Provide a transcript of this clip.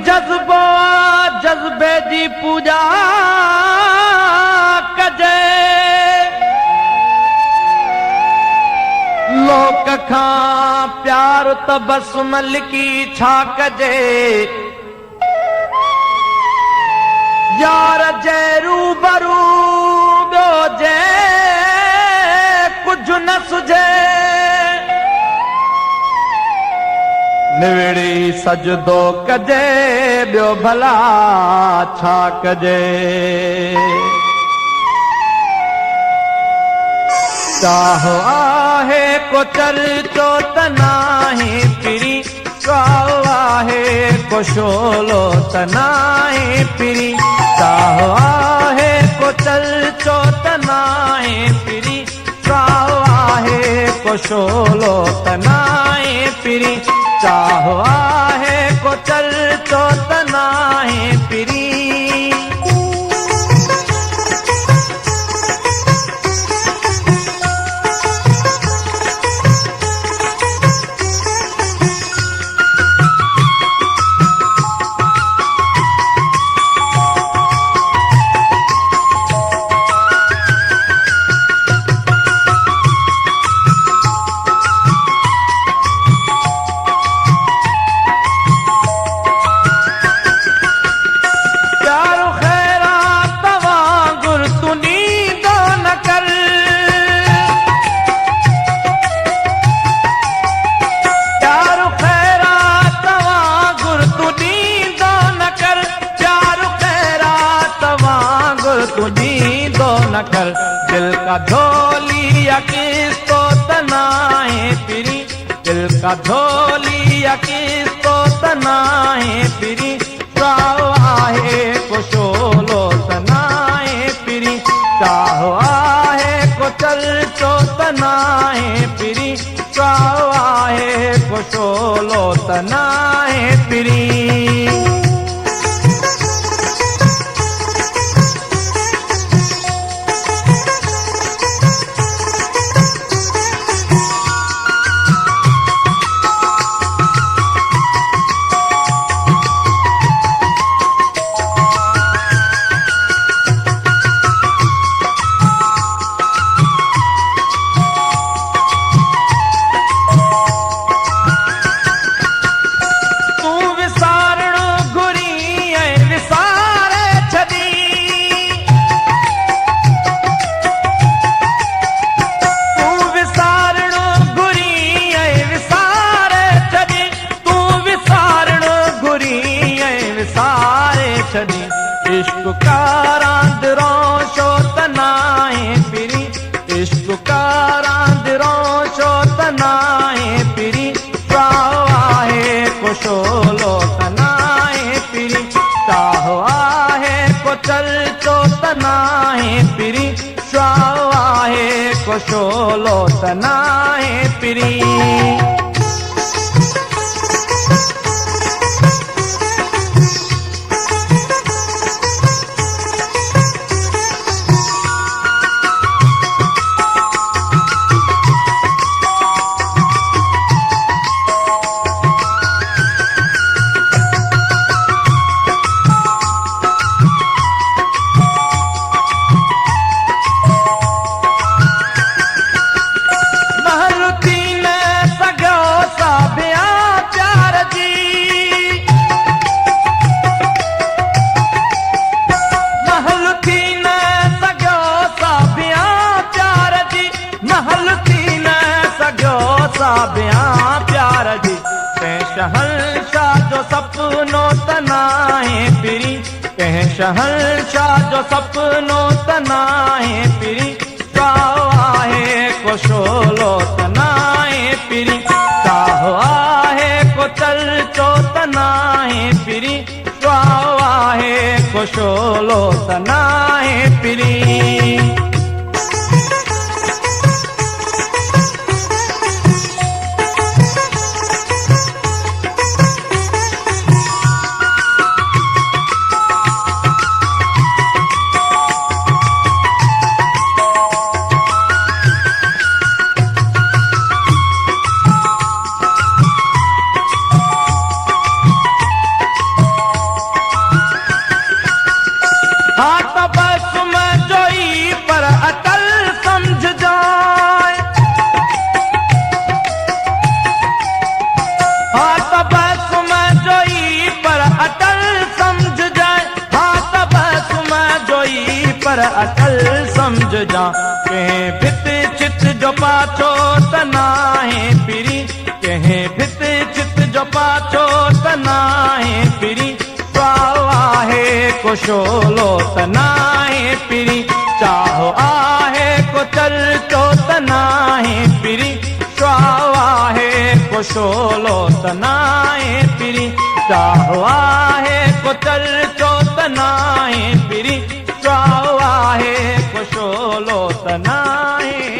जज़्बो जज़्बे जी पूजा कजे लोक खां प्यार तबसुमल की छा कजे यार जे रूबरू ॿियो जे कुझु न सुझे निविड़ी सजदो कजे ॿियो भला छा कजे चाहो आहे को चर्चो त नाहे पिरी चाहो आहे को शोलो त नाहे पिरी चाहो आहे को चर्चो त नाहे पिरी चाहो आहे को शोलो त नाहे पिरी चाहो आहे को चर्चो त नाहे पिरी कर दिल का ढोलिया किसको तनाए पिरी दिल का ढोलिया किसको तनाए पिरी चाहो आहे को शोलो तनाए पिरी चाहो आहे को चर्चो तनाए पिरी चाहो आहे को शोलो तनाए पिरी इश्क का रांद रोशो तनाए पिरी इश्क का रांद रोशो तनाए पिरी चाहो आहे को शोलो तनाए पिरी चाहो आहे को चर्चो तनाए पिरी चाहो आहे को शोलो तनाए पिरी प्यार जी कंहिं शहंशाह जो सपनो तनाए पिरी कंहिं शहंशाह जो सपनो तनाए पिरी चाहो आहे को शोलो तनाए पिरी चाहो आहे को चर्चो तनाए पिरी चाहो आहे को शोलो तनाए पिरी समझ जा कहीं भित चित जो पाछो तनाहे पिरी कहीं भित चित जो पाछो तनाहे पिरी स्वाहे को शोलो तनाहे पिरी चाहो आहे को चर्चो तनाहे पिरी स्वाहे को शोलो तनाहे पिरी चाहो आहे को चर्चो तनाहे पिरी स्वाहे को शोलो तनाहे